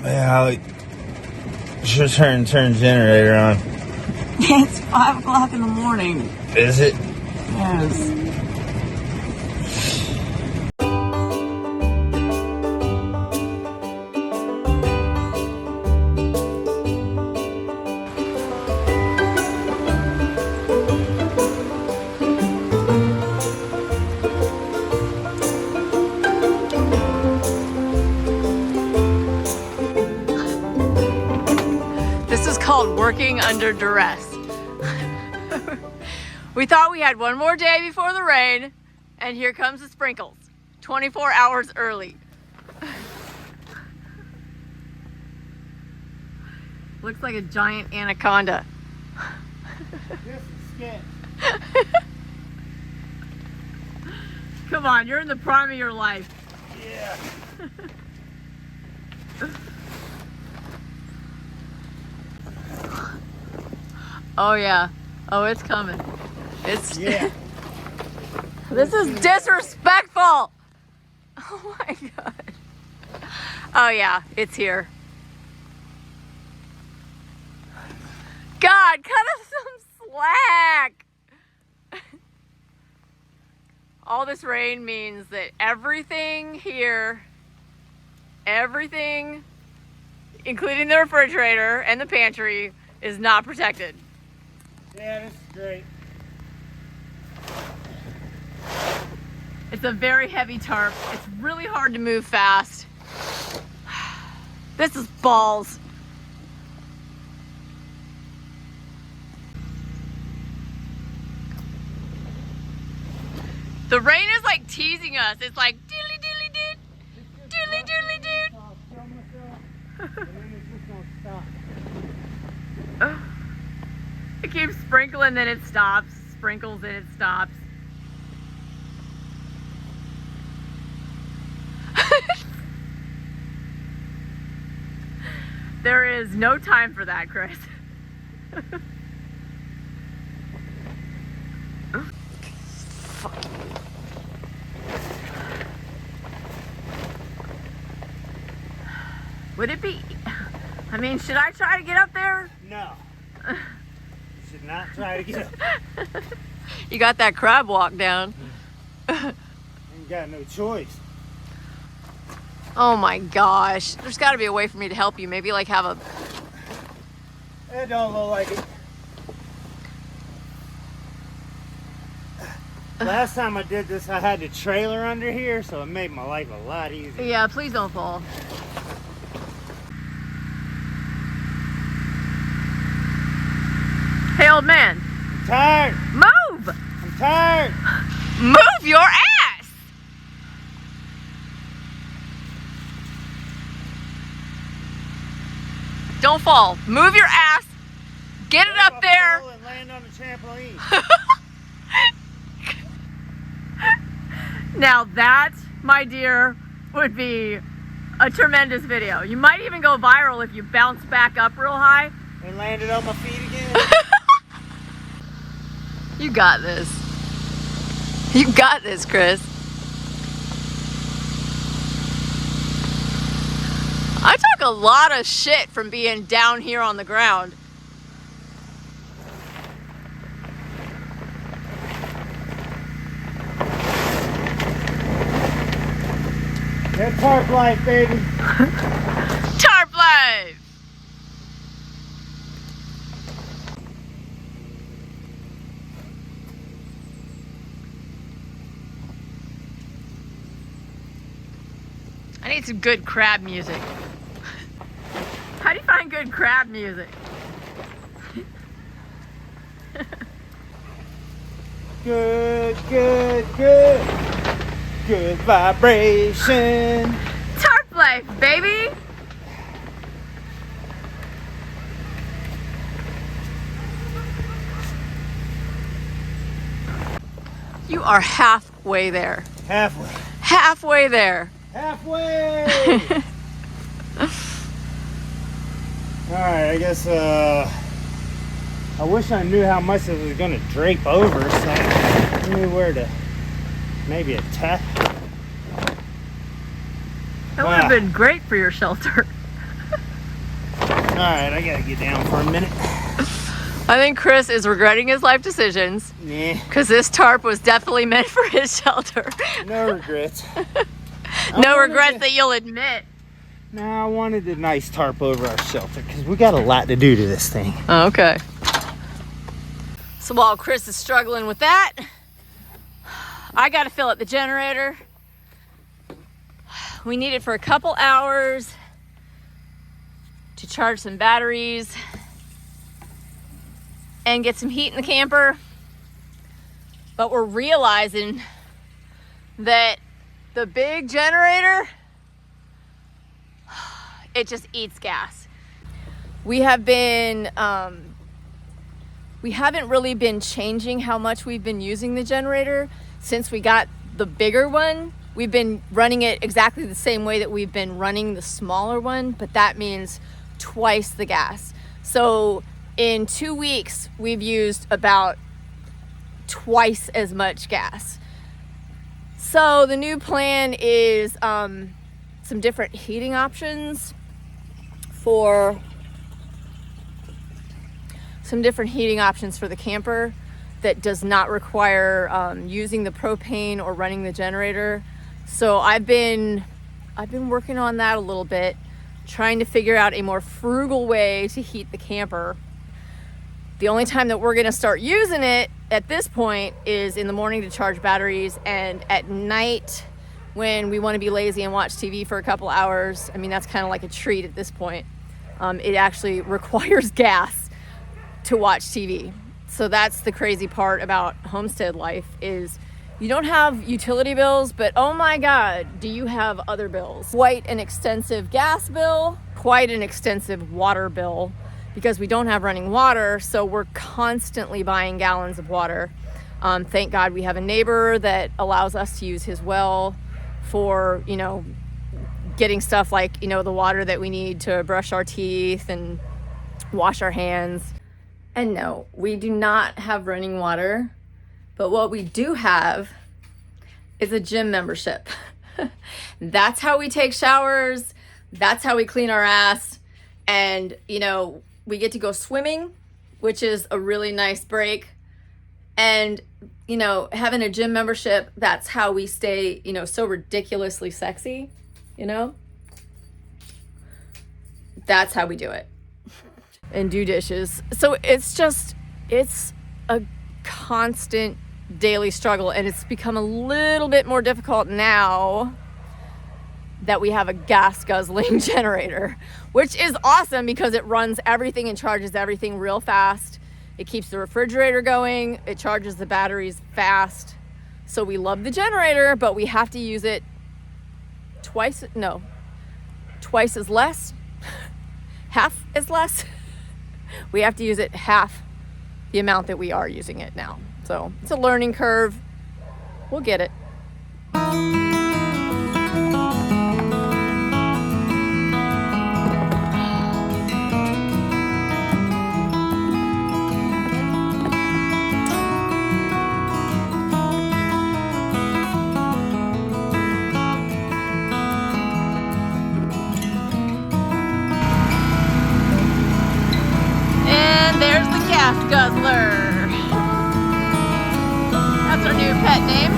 Yeah, Hollie. Should turn generator on. It's 5 o'clock in the morning. Is it? Yes. This is called working under duress. We thought we had one more day before the rain, and here comes the sprinkles. 24 hours early. Looks like a giant anaconda. This is sketch. Come on, you're in the prime of your life. Yeah. Oh yeah. Oh, it's coming. It's Yeah. This is disrespectful. Oh my god. Oh yeah, it's here. God, cut us some slack. All this rain means that everything here, everything, including the refrigerator and the pantry, is not protected. Yeah, this is great. It's a very heavy tarp. It's really hard to move fast. This is balls. The rain is like teasing us. It's like diddly diddly doot, diddly diddly doot. It keeps sprinkling, then it stops. Sprinkles, then it stops. There is no time for that, Chris. Would it be, I mean, should I try to get up there? No. You should not try to get up. You got that crab walk down. Ain't got no choice. Oh my gosh. There's got to be a way for me to help you. Maybe like have a... It don't look like it. Last time I did this, I had the trailer under here, so it made my life a lot easier. Yeah, please don't fall. Hey, old man. I'm tired. Move! I'm tired. Move your ass! Don't fall. Move your ass. Get it up there. And land on the trampoline. Now that, my dear, would be a tremendous video. You might even go viral if you bounce back up real high. And landed on my feet again. You got this. You got this, Chris. I took a lot of shit from being down here on the ground. That tarp life, baby. Tarp life! I need some good crab music. How do you find good crab music? Good, good, good. Good vibration. Tarp life, baby! You are halfway there. Halfway. Halfway there. Halfway! Alright, I guess, I wish I knew how much it was going to drape over, so I knew where to maybe attach. That would have been great for your shelter. Alright, I gotta get down for a minute. I think Chris is regretting his life decisions. Yeah. Because this tarp was definitely meant for his shelter. No regrets. No regrets that you'll admit. No, I wanted a nice tarp over our shelter because we got a lot to do to this thing. Oh, okay. So while Chris is struggling with that, I got to fill up the generator. We need it for a couple hours to charge some batteries and get some heat in the camper. But we're realizing that the big generator, it just eats gas. We haven't really been changing how much we've been using the generator since we got the bigger one. We've been running it exactly the same way that we've been running the smaller one, but that means twice the gas. So in 2 weeks, we've used about twice as much gas. So the new plan is some different heating options for the camper that does not require using the propane or running the generator. So I've been working on that a little bit, trying to figure out a more frugal way to heat the camper. The only time that we're gonna start using it at this point is in the morning to charge batteries, and at night when we want to be lazy and watch TV for a couple hours. I mean, that's kind of like a treat at this point. It actually requires gas to watch TV. So that's the crazy part about homestead life is you don't have utility bills, but oh my God, do you have other bills? Quite an extensive gas bill, quite an extensive water bill, because we don't have running water, so we're constantly buying gallons of water. Thank God we have a neighbor that allows us to use his well for, getting stuff like, the water that we need to brush our teeth and wash our hands. And no, we do not have running water, but what we do have is a gym membership. That's how we take showers. That's how we clean our ass. And, we get to go swimming, which is a really nice break. And, having a gym membership, that's how we stay, so ridiculously sexy, That's how we do it. And do dishes. So it's a constant daily struggle, and it's become a little bit more difficult now that we have a gas guzzling generator, which is awesome because it runs everything and charges everything real fast. It keeps the refrigerator going. It charges the batteries fast. So we love the generator, but we have to use it twice as less, half as less. We have to use it half the amount that we are using it now. So it's a learning curve. We'll get it. There's the gas guzzler. That's our new pet name.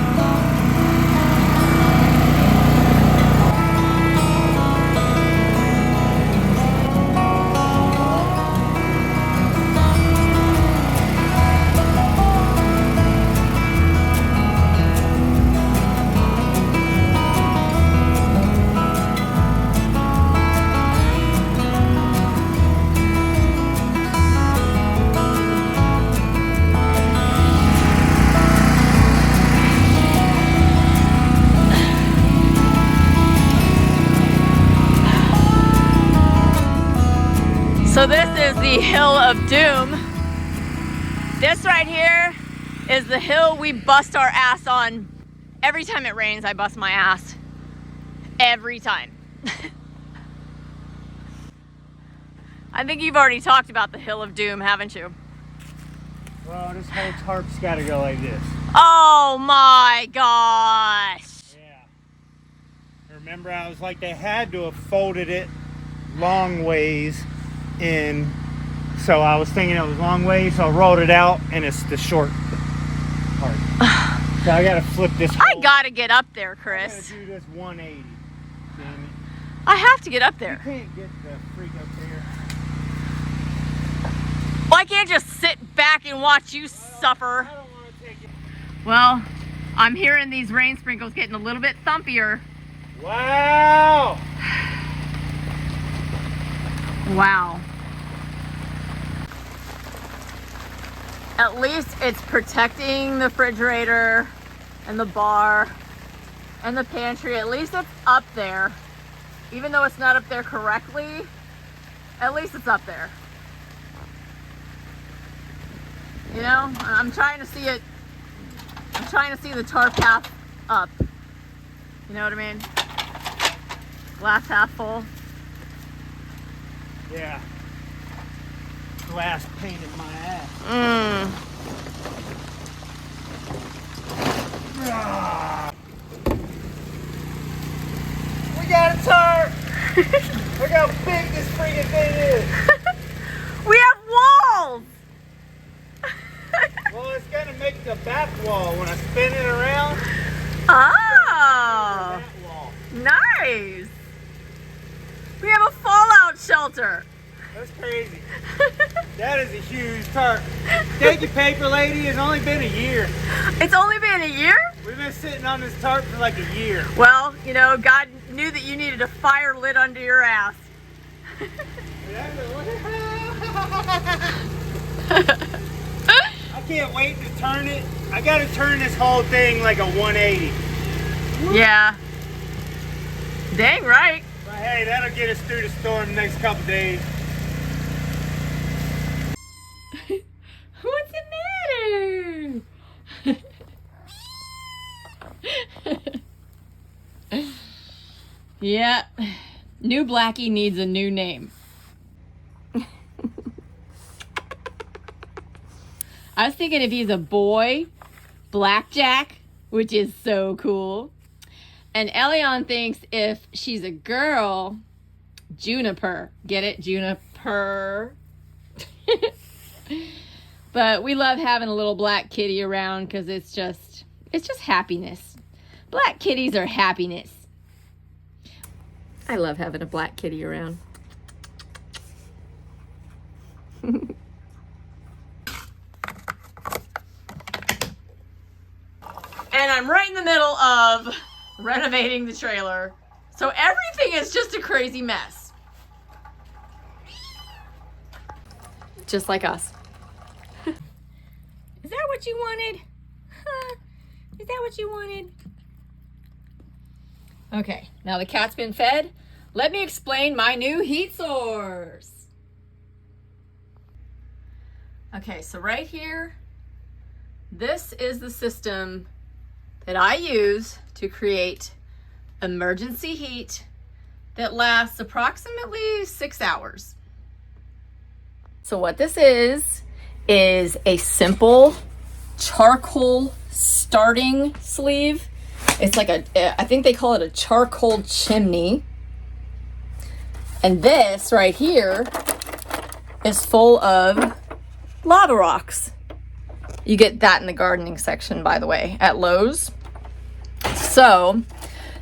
So this is the Hill of Doom. This right here is the hill we bust our ass on. Every time it rains, I bust my ass. Every time. I think you've already talked about the Hill of Doom, haven't you? Well, this whole tarp's got to go like this. Oh my gosh. Yeah. Remember, I was like, they had to have folded it long ways and so I was thinking it was long way, so I rolled it out, and it's the short part. So I gotta flip this. I gotta get up there, I Chris. gotta do this 180. Damn it. I have to get up You there. can't get the freak up there. Well, I can't just sit back and watch you suffer. I don't want to take it. Well, I'm hearing these rain sprinkles getting a little bit thumpier. Wow. Wow. At least it's protecting the refrigerator and the bar and the pantry. At least it's up there. Even though it's not up there correctly, at least it's up there. You know, I'm trying to see it. I'm trying to see the tarp half up. You know what I mean? Glass half full. Yeah. Glass painted my ass. We got a tarp. Look how big this freaking thing is. We have walls. Well, it's gonna make the back wall when I spin it around. Oh, That wall. nice. We have a fallout shelter. That's crazy. That is a huge tarp. Thank you, paper lady. It's only been a year. It's only been a year? We've been sitting on this tarp for like a year. Well, you know, God knew that you needed a fire lit under your ass. I can't wait to turn it. I gotta turn this whole thing like a 180. Yeah. Dang right. But hey, that'll get us through the storm the next couple days. What's the matter? Yeah. New Blackie needs a new name. I was thinking if he's a boy, Blackjack, which is so cool. And Elion thinks if she's a girl, Juniper. Get it? Juniper. But we love having a little black kitty around because it's just happiness. Black kitties are happiness. I love having a black kitty around. And I'm right in the middle of renovating the trailer. So everything is just a crazy mess. Just like us. Is that what you wanted? Huh? Is that what you wanted? Okay, now the cat's been fed. Let me explain my new heat source. Okay, so right here, this is the system that I use to create emergency heat that lasts approximately 6 hours. So what this is a simple charcoal starting sleeve. It's like I think they call it a charcoal chimney. And this right here is full of lava rocks. You get that in the gardening section, by the way, at Lowe's. So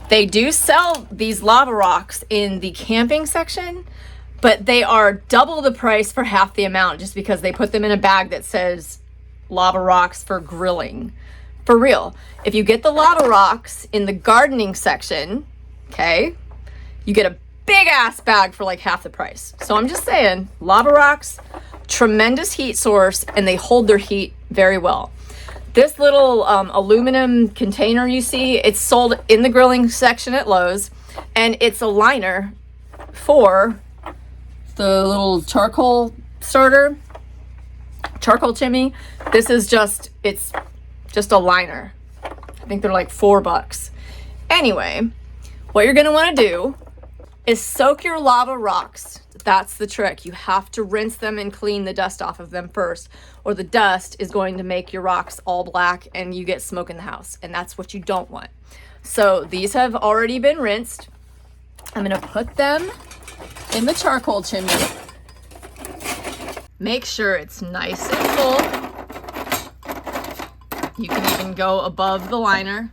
they do sell these lava rocks in the camping section, but they are double the price for half the amount just because they put them in a bag that says lava rocks for grilling. For real. If you get the lava rocks in the gardening section, okay, you get a big ass bag for like half the price. So I'm just saying, lava rocks, tremendous heat source, and they hold their heat very well. This little aluminum container you see, it's sold in the grilling section at Lowe's, and it's a liner for the little charcoal starter, charcoal chimney. This is it's just a liner. I think they're like $4. Anyway, what you're gonna wanna do is soak your lava rocks. That's the trick. You have to rinse them and clean the dust off of them first, or the dust is going to make your rocks all black and you get smoke in the house, and that's what you don't want. So these have already been rinsed. I'm gonna put them in the charcoal chimney. Make sure it's nice and full. You can even go above the liner.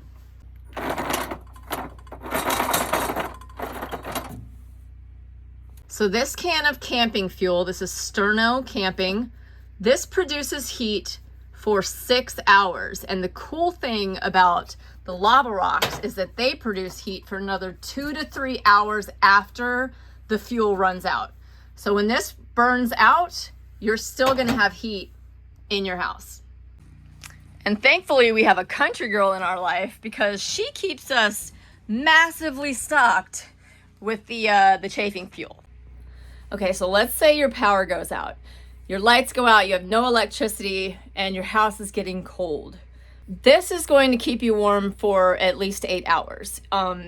So this can of camping fuel, this is Sterno Camping. This produces heat for 6 hours. And the cool thing about the lava rocks is that they produce heat for another 2 to 3 hours after the fuel runs out. So when this burns out, you're still gonna have heat in your house. And thankfully we have a country girl in our life because she keeps us massively stocked with the chafing fuel. Okay, so let's say your power goes out. Your lights go out, you have no electricity, and your house is getting cold. This is going to keep you warm for at least 8 hours.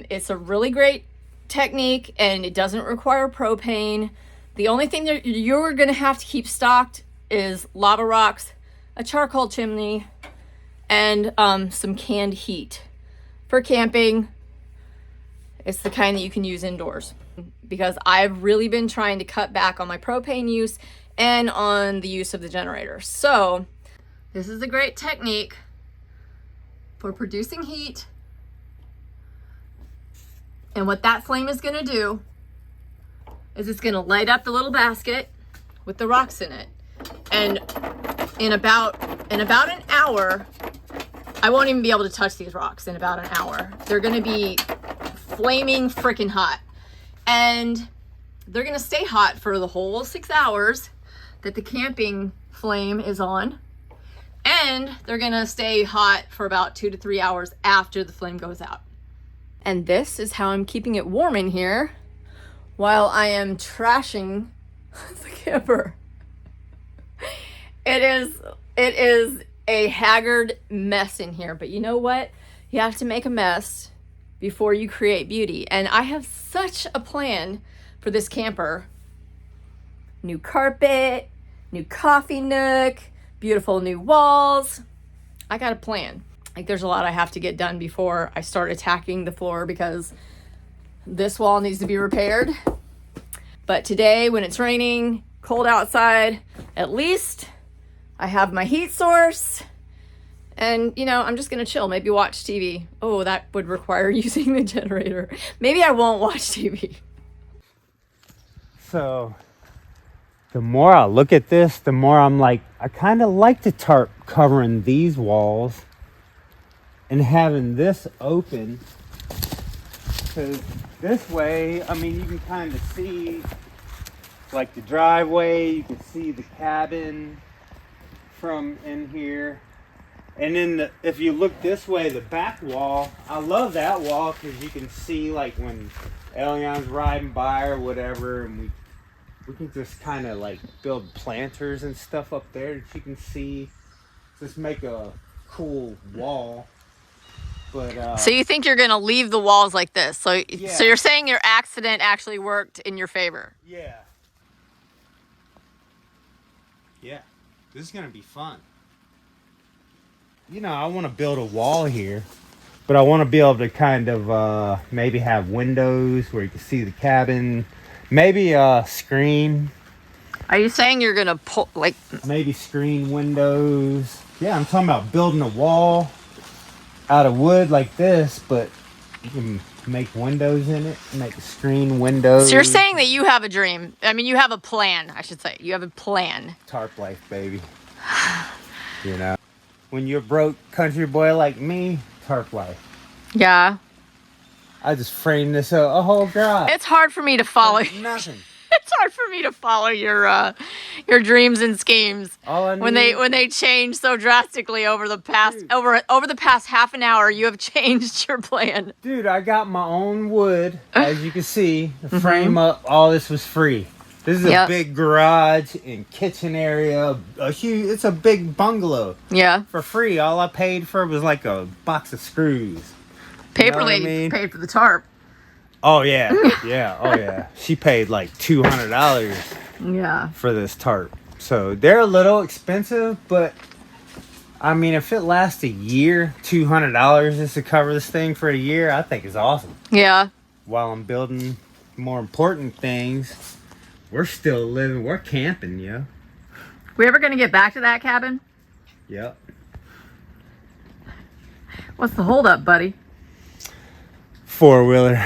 It's a really great technique, and it doesn't require propane. The only thing that you're gonna have to keep stocked is lava rocks, a charcoal chimney, and some canned heat. For camping, it's the kind that you can use indoors. Because I've really been trying to cut back on my propane use and on the use of the generator. So this is a great technique for producing heat. And what that flame is gonna do is it's gonna light up the little basket with the rocks in it. And in about an hour, I won't even be able to touch these rocks in about an hour. They're gonna be flaming freaking hot. And they're gonna stay hot for the whole 6 hours that the camping flame is on. And they're gonna stay hot for about 2 to 3 hours after the flame goes out. And this is how I'm keeping it warm in here while I am trashing the camper. It is a haggard mess in here, but you know what? You have to make a mess before you create beauty. And I have such a plan for this camper. New carpet, new coffee nook, beautiful new walls. I got a plan. Like there's a lot I have to get done before I start attacking the floor because this wall needs to be repaired. But today when it's raining, cold outside, at least I have my heat source. And, you know, I'm just going to chill, maybe watch TV. Oh, that would require using the generator. Maybe I won't watch TV. So, the more I look at this, the more I'm like, I kind of like the tarp covering these walls and having this open. Because this way, I mean, you can kind of see, like, the driveway. You can see the cabin from in here. And then if you look this way, the back wall, I love that wall because you can see like when Elion's riding by or whatever, and we can just kind of like build planters and stuff up there that you can see. Just make a cool wall. But so you think you're gonna leave the walls like this? So yeah. So you're saying your accident actually worked in your favor? Yeah. Yeah. This is gonna be fun. You know, I want to build a wall here, but I want to be able to kind of maybe have windows where you can see the cabin, maybe a screen. Are you saying you're gonna pull like maybe screen windows? Yeah, I'm talking about building a wall out of wood like this, but you can make windows in it, make screen windows. So you're saying that you have a dream. I mean, you have a plan, I should say. You have a plan. Tarp life, baby. You know. When you're a broke country boy like me, tarp life. Yeah. I just framed this a whole garage. It's hard for me to follow. Nothing. It's hard for me to follow your dreams and schemes when they change so drastically over the past over the past half an hour. You have changed your plan. Dude, I got my own wood, as you can see. The frame up, all this was free. This is a big garage and kitchen area. It's a big bungalow. Yeah. For free. All I paid for was like a box of screws. Paid for the tarp. Oh yeah, yeah, oh yeah. She paid like $200. Yeah. For this tarp. So they're a little expensive, but I mean, if it lasts a year, $200 just to cover this thing for a year, I think is awesome. Yeah. While I'm building more important things, we're still living, we're camping, yo. We ever gonna get back to that cabin? Yep. What's the holdup, buddy? 4-wheeler.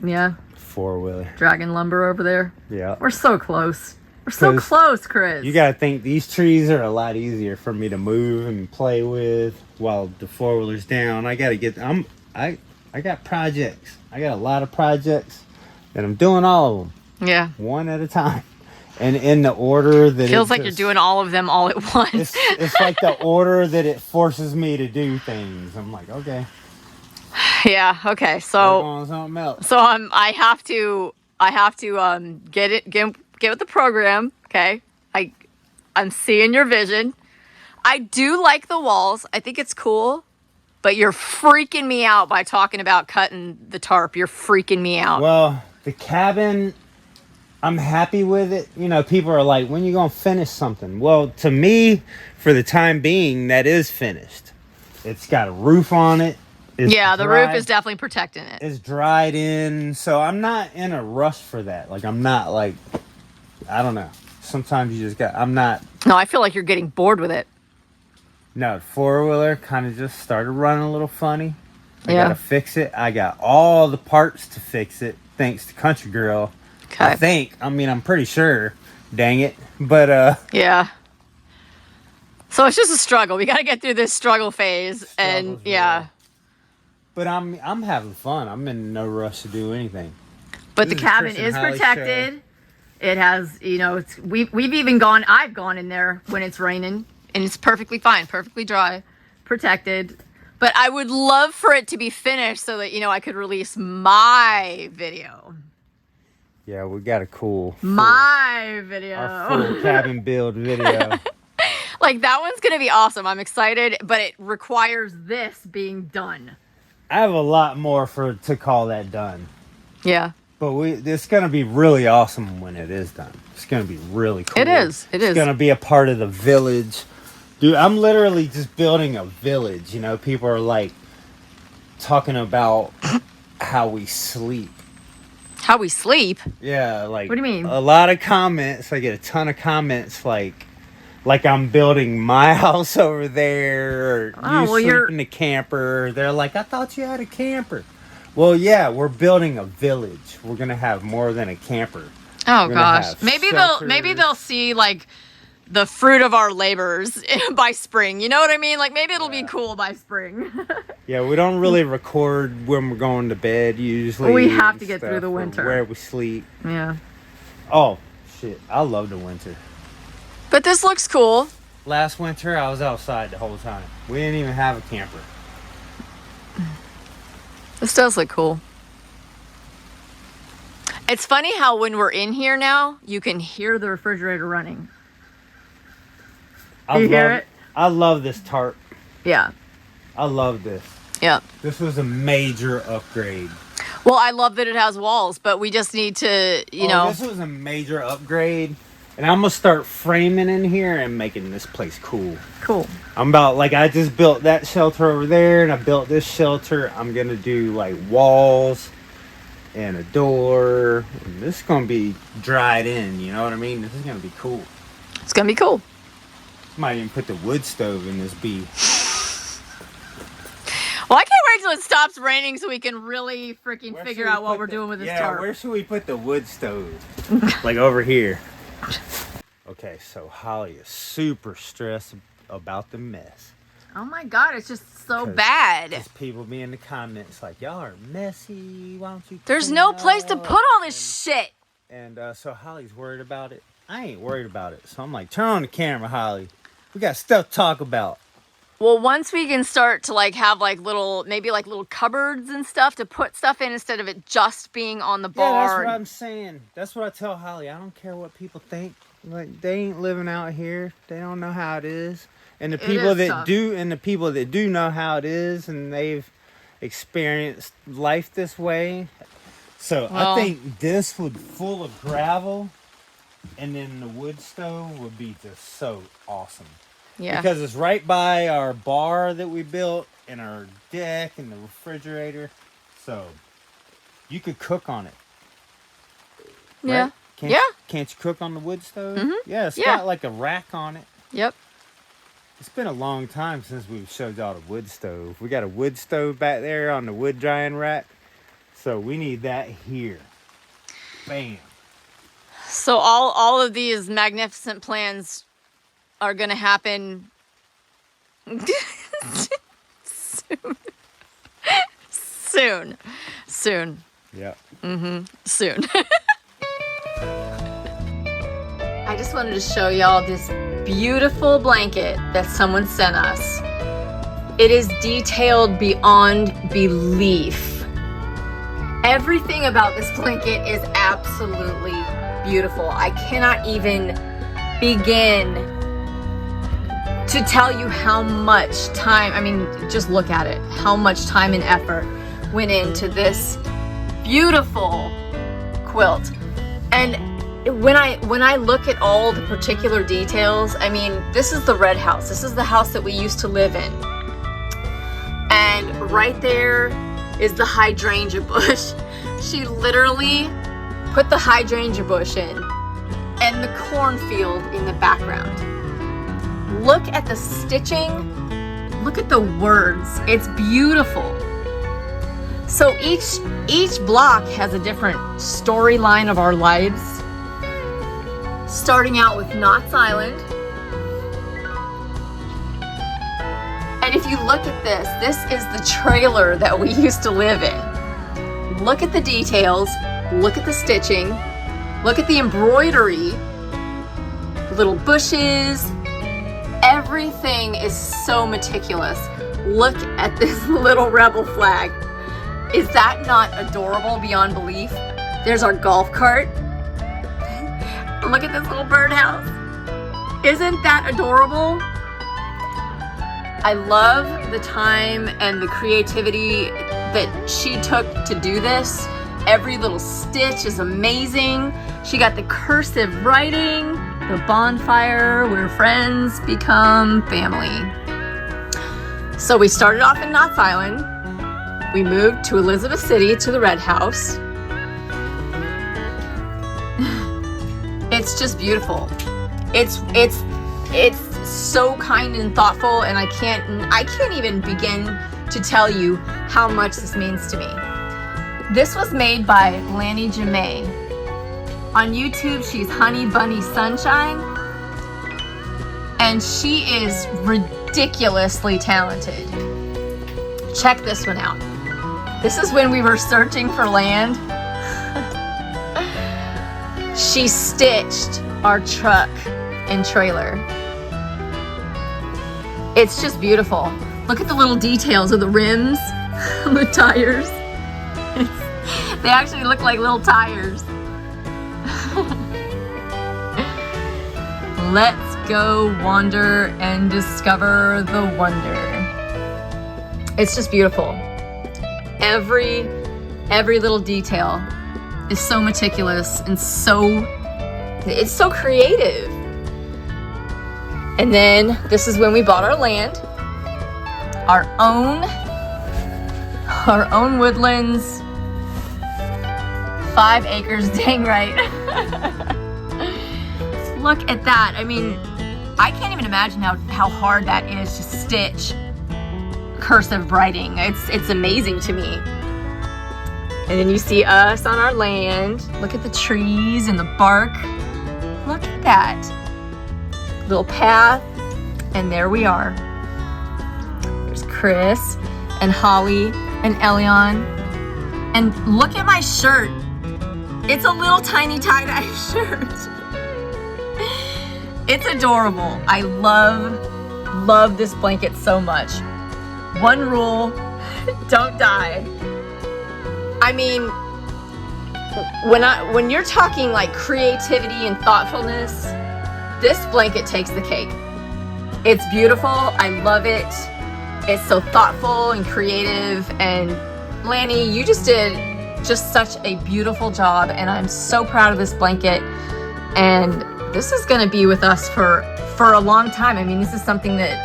Yeah, 4-wheeler. dragging lumber over there. Yeah. We're so close. We're so 'Cause close, Chris. You gotta think these trees are a lot easier for me to move and play with while the 4-wheeler's down. I gotta get. I got projects. I got a lot of projects, and I'm doing all of them. Yeah. One at a time, and in the order that Feels like you're doing all of them all at once. It's like the order that it forces me to do things. I'm like, okay. Yeah. Okay. We're So on something else. I have to get with the program. Okay. I'm seeing your vision. I do like the walls. I think it's cool, but you're freaking me out by talking about cutting the tarp. You're freaking me out. Well, the cabin, I'm happy with it. You know, people are like, when you gonna finish something? Well, to me, for the time being, that is finished. It's got a roof on it. Yeah, the roof is definitely protecting it. It's dried in, so I'm not in a rush for that. Like, I'm not like, I don't know. Sometimes you just got, I'm not. No, I feel like you're getting bored with it. No, 4-wheeler kind of just started running a little funny. I Yeah. gotta fix it. I got all the parts to fix it, thanks to Country Girl. Okay. I'm pretty sure. Dang it. But, Yeah. So it's just a struggle. We got to get through this struggle phase. And yeah. Real. But I'm having fun. I'm in no rush to do anything. But This the is cabin Chris and is Hollie's protected. It has, we've even gone, I've gone in there when it's raining and it's perfectly fine, perfectly dry, protected. But I would love for it to be finished so that, I could release my video. Yeah, we got a cool My video. our full cabin build video. Like that one's going to be awesome. I'm excited, but it requires this being done. I have a lot more to call that done. Yeah. But it's going to be really awesome when it is done. It's going to be really cool. It is. It's going to be a part of the village. Dude, I'm literally just building a village. You know, people are like talking about how we sleep. How we sleep? Yeah, like. What do you mean? A lot of comments. I get a ton of comments like I'm building my house over there. Or you sleep in the camper. They're like, I thought you had a camper. Well, yeah, we're building a village. We're gonna have more than a camper. Oh gosh, maybe they'll see like the fruit of our labors by spring. You know what I mean? Like maybe it'll be cool by spring. Yeah, we don't really record when we're going to bed usually. We have to get through the winter. Where we sleep. Yeah. Oh shit, I love the winter. But this looks cool. Last winter, I was outside the whole time. We didn't even have a camper. This does look cool. It's funny how when we're in here now, you can hear the refrigerator running. You hear it? I love this tarp. Yeah. I love this. Yeah. This was a major upgrade. Well, I love that it has walls, but we just need to, This was a major upgrade. And I'm going to start framing in here and making this place cool. Cool. I just built that shelter over there and I built this shelter. I'm going to do like walls and a door. And this is going to be dried in, you know what I mean? This is going to be cool. It's going to be cool. Might even put the wood stove in this bee. Well, I can't wait till it stops raining so we can really freaking figure out what we're doing with this tarp. Yeah, where should we put the wood stove? Like over here. Okay, so Hollie is super stressed about the mess. Oh my God, it's just so bad. There's people be in the comments like, y'all are messy. Why don't you There's clean no up? place to put all this shit. And so Hollie's worried about it. I ain't worried about it. So I'm like, turn on the camera, Hollie. We got stuff to talk about. Well, once we can start to have little cupboards and stuff to put stuff in instead of it just being on the bar. Yeah, that's what I'm saying. That's what I tell Hollie. I don't care what people think. Like, they ain't living out here. They don't know how it is. And the people that do know how it is and they've experienced life this way. So I think this would full of gravel and then the wood stove would be just so awesome. Yeah. Because it's right by our bar that we built and our deck and the refrigerator. So you could cook on it. Yeah. Right? Can't Yeah. Can't you cook on the wood stove? Mhm. Yeah, it's Yeah. got like a rack on it. Yep. It's been a long time since we've showed y'all the wood stove. We got a wood stove back there on the wood drying rack. So we need that here. Bam. So all of these magnificent plans are gonna happen soon. Yeah. Soon. I just wanted to show y'all this beautiful blanket that someone sent us. It is detailed beyond belief. Everything about this blanket is absolutely beautiful. I cannot even begin to tell you how much time, I mean, just look at it, how much time and effort went into this beautiful quilt. And when I look at all the particular details, I mean, this is the red house. This is the house that we used to live in. And right there is the hydrangea bush. She literally put the hydrangea bush in and the cornfield in the background. Look at the stitching. Look at the words. It's beautiful. So each block has a different storyline of our lives. Starting out with Knott's Island. And if you look at this is the trailer that we used to live in. Look at the details, look at the stitching, look at the embroidery, the little bushes, everything is so meticulous. Look at this little rebel flag. Is that not adorable beyond belief? There's our golf cart. Look at this little birdhouse. Isn't that adorable? I love the time and the creativity that she took to do this. Every little stitch is amazing. She got the cursive writing, the bonfire where friends become family. So we started off in Knott's Island. We moved to Elizabeth City to the Red House. It's just beautiful. It's so kind and thoughtful, and I can't even begin to tell you how much this means to me. This was made by Lanny Jamay. On YouTube, she's Honey Bunny Sunshine, and she is ridiculously talented. Check this one out. This is when we were searching for land. She stitched our truck and trailer. It's just beautiful. Look at the little details of the rims, the tires. They actually look like little tires. Let's go wander and discover the wonder. It's just beautiful. Every little detail is so meticulous and it's so creative. And then this is when we bought our land, our own woodlands, 5 acres, dang right. Look at that. I mean, I can't even imagine how hard that is to stitch cursive writing. It's amazing to me. And then you see us on our land. Look at the trees and the bark. Look at that. Little path. And there we are. There's Chris and Hollie and Elion. And look at my shirt. It's a little tiny tie-dye shirt. It's adorable. I love this blanket so much. One rule, don't die. I mean, when you're talking like creativity and thoughtfulness, this blanket takes the cake. It's beautiful. I love it. It's so thoughtful and creative. And Lanny, you just did such a beautiful job. And I'm so proud of this blanket. And this is going to be with us for a long time. I mean, this is something that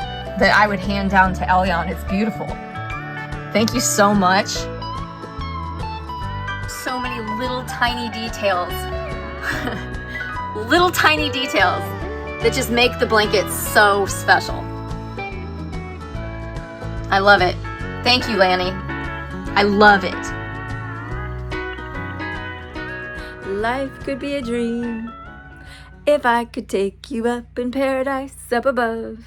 I would hand down to Elion. It's beautiful. Thank you so much. So many little tiny details. Little tiny details that just make the blankets so special. I love it. Thank you, Lanny. I love it. Life could be a dream if I could take you up in paradise up above.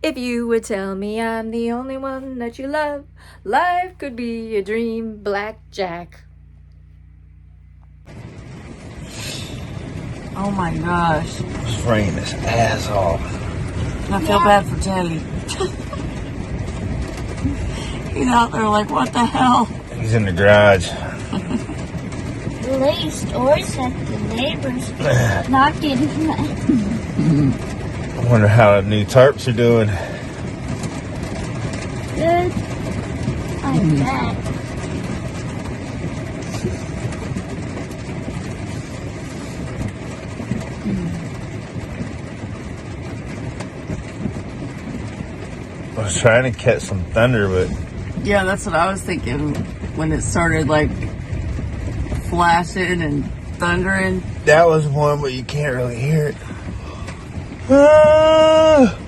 If you would tell me I'm the only one that you love, life could be a dream, Blackjack. Oh my gosh. It's raining this ass off. I feel bad for Teddy. He's out there like, what the hell? He's in the garage. The lady stores at the neighbors not getting that. I wonder how the new tarps are doing. Good. I bet. I was trying to catch some thunder, but Yeah, that's what I was thinking when it started like flashing and thundering. that was one, but you can't really hear it. Ah!